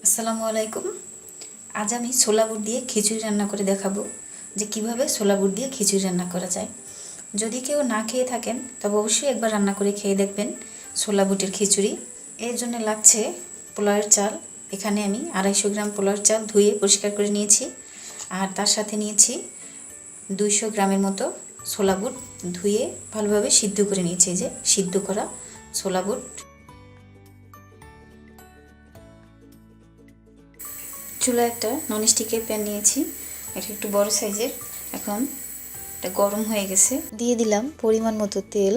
আসসালামু আলাইকুম। আজ আমি ছোলা বুট দিয়ে খিচুড়ি রান্না করে দেখাবো যে কিভাবে ছোলা বুট দিয়ে খিচুড়ি রান্না করা যায়। যদি কেউ না খেয়ে থাকেন তবে অবশ্যই একবার রান্না করে খেয়ে দেখবেন ছোলা বুটের খিচুড়ি। এর জন্য লাগছে পোলাওয়ের চাল। এখানে আমি 250 গ্রাম পোলাওয়ের চাল ধুয়ে পরিষ্কার করে নিয়েছি। আর তার সাথে নিয়েছি 200 গ্রামের মতো ছোলা বুট ধুয়ে ভালোভাবে সিদ্ধ করে নিয়েছি। যে সিদ্ধ করা ছোলা বুট। চুলায় একটা ননস্টিকের প্যান নিয়েছি, এটা একটু বড় সাইজের। এখন এটা গরম হয়ে গেছে, দিয়ে দিলাম পরিমাণ মতো তেল।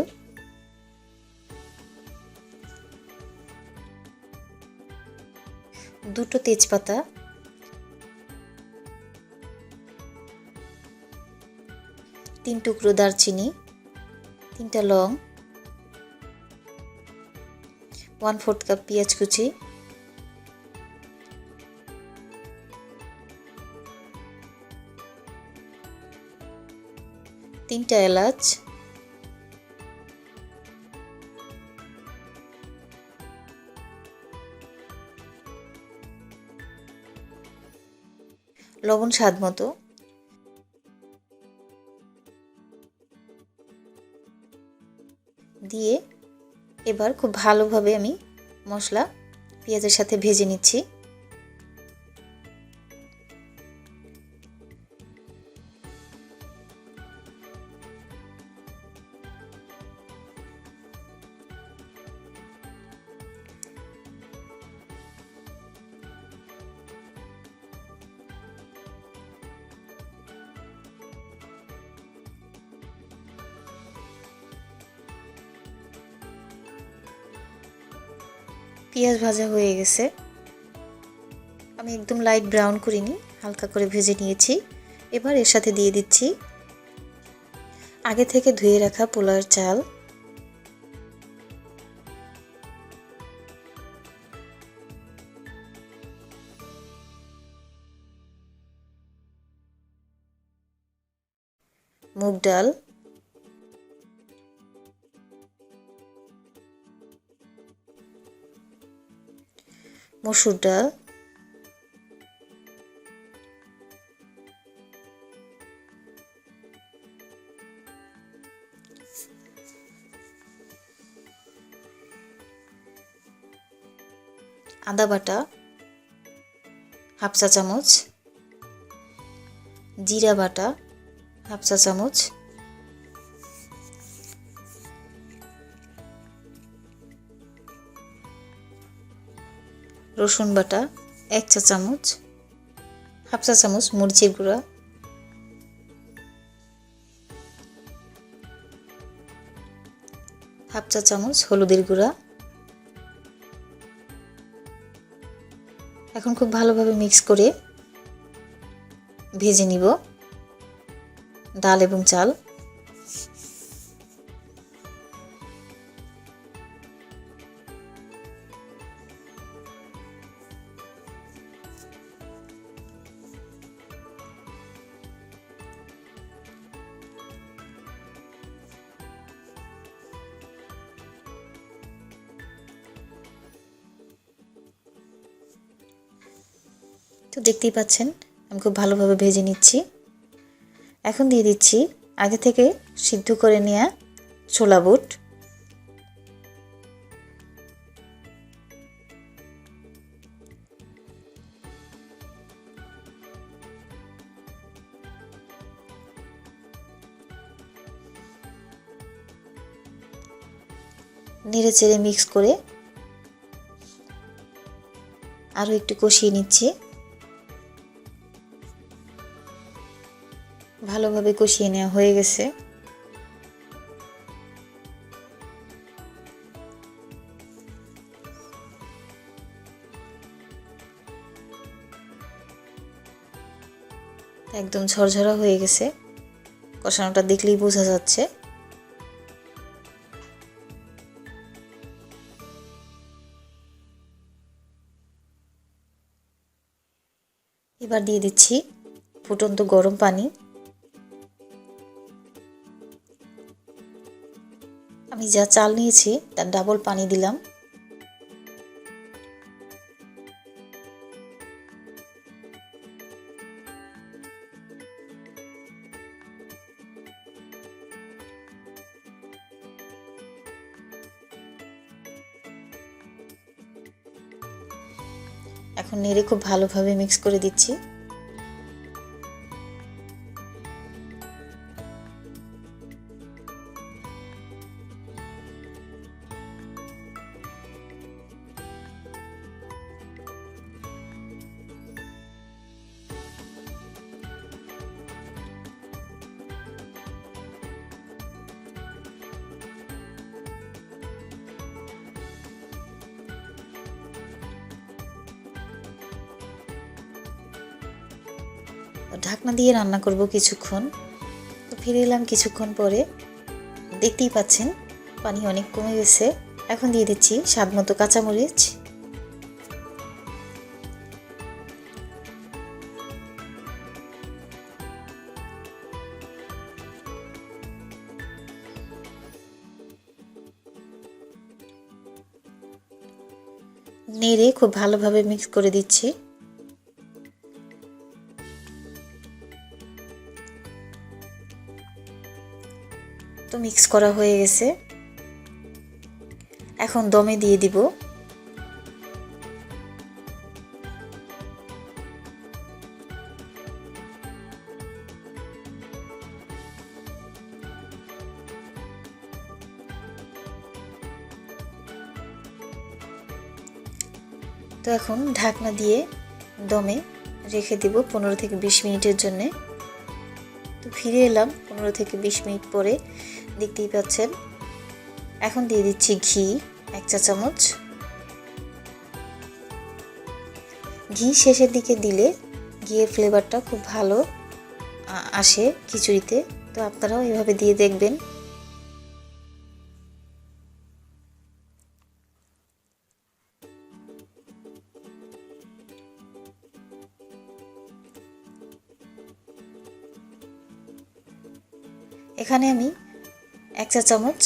দুটো তেজপাতা, 3 টুকরো দারচিনি, 3টা লং, 1/4 কাপ পেঁয়াজ কুচি, তিনটা এলাচ, লবণ স্বাদ মতো, দিয়ে এবার খুব ভালোভাবে আমি মশলা পেঁয়াজের সাথে ভেজে নিচ্ছি। পেঁয়াজ ভাজা হয়ে গেছে, আমি একদম লাইট ব্রাউন করিনি, হালকা করে ভেজে নিয়েছি। এবার এর সাথে দিয়ে দিচ্ছি আগে থেকে ধুয়ে রাখা পোলাওয়ের চাল, মুগ ডাল, মসুর ডাল, আদা বাটা হাফ চা চামচ, জিরা বাটা হাফ চা চামচ, রসুন বাটা 1 চা চামচ, হাফ চা চামচ মরিচের গুঁড়া, হাফ চা চামচ হলুদের গুঁড়া। এখন খুব ভালোভাবে মিক্স করে ভেজে নিব ডাল এবং চাল। তো দেখতেই পাচ্ছেন আমি খুব ভালোভাবে ভেজে নিচ্ছি। এখন দিয়ে দিচ্ছি আগে থেকে সিদ্ধ করে নেওয়া ছোলা বুট। নেড়ে চেড়ে মিক্স করে আরও একটু কষিয়ে নিচ্ছি। ভালোভাবে কষিয়ে নেওয়া হয়ে গেছে। একদম ঝরঝরা হয়ে গেছে, কষানোটা দেখলেই বোঝা যাচ্ছে। এবার দিয়ে দিচ্ছি ফুটন্ত গরম পানি। আমি যা চাল নিয়েছি তার ডাবল পানি দিলাম। এখন নেড়ে খুব ভালোভাবে মিক্স করে দিচ্ছি। ঢাকনা দিয়ে রান্না করব কিছুক্ষণ। তো ফিরে এলাম কিছুক্ষণ পরে। দেখতেই পাচ্ছেন পানি অনেক কমে গেছে। এখন দিয়ে দিচ্ছি স্বাদমতো কাঁচামরিচ, নেড়ে খুব ভালোভাবে মিক্স করে দিচ্ছি। তো মিক্স করা হয়ে গেছে, এখন দমে দিয়ে দিব। তো এখন ঢাকনা দিয়ে দমে রেখে দিব 15 থেকে 20 মিনিটের জন্য। তো ফিরে এলাম 15 থেকে 20 মিনিট পরে। দেখতেই পাচ্ছেন এখন দিয়ে দিচ্ছি ঘি 1 চা চামচ। ঘি শেষের দিকে দিলে ঘিয়ের ফ্লেভারটা খুব ভালো আসে খিচুড়িতে। তো আপনারাও এভাবে দিয়ে দেখবেন। এখানে আমি 1 চা চামচ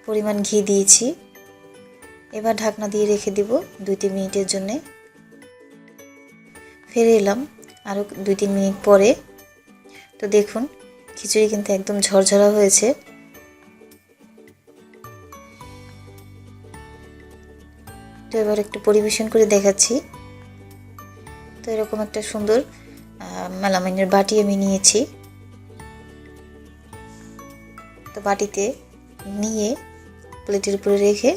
পরিমাণ ঘি দিয়েছি। এবার ঢাকনা দিয়ে রেখে দিব 2-3 মিনিটের জন্য। ফিরে এলাম আরও 2-3 মিনিট পরে। তো দেখুন খিচুড়ি কিন্তু একদম ঝরঝরা হয়েছে। তো এবার একটু পরিবেশন করে দেখাচ্ছি। তো এরকম একটা সুন্দর মেলামাইনের বাটি আমি নিয়েছি। তো বাটিতে নিয়ে প্লেটের উপরে রেখে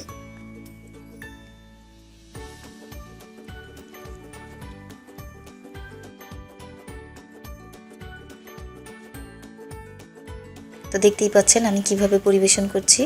তো দেখতেই পাচ্ছেন আমি কিভাবে পরিবেশন করছি।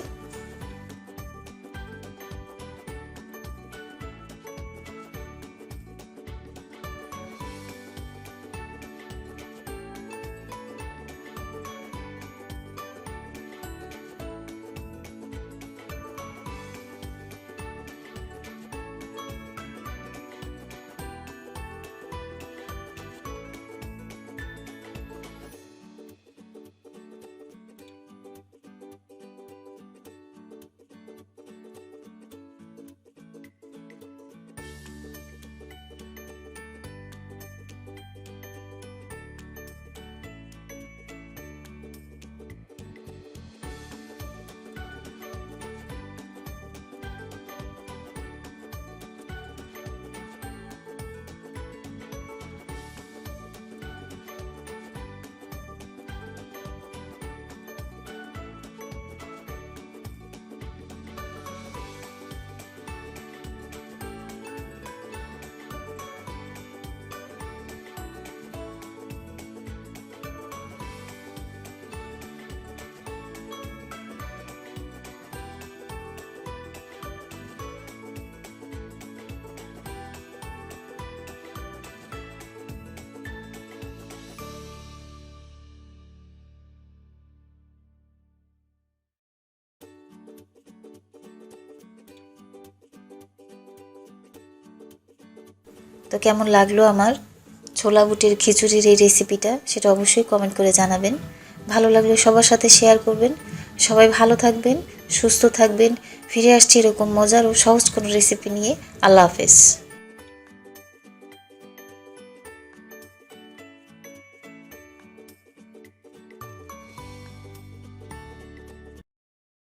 তো কেমন লাগলো আমার ছোলা বুটের খিচুড়ির এই রেসিপিটা সেটা অবশ্যই কমেন্ট করে জানাবেন। ভালো লাগলে সবার সাথে শেয়ার করবেন। সবাই ভালো থাকবেন, সুস্থ থাকবেন। ফিরে আসছি এরকম মজার ও সহজ কোনো রেসিপি নিয়ে। আল্লাহ হাফেজ।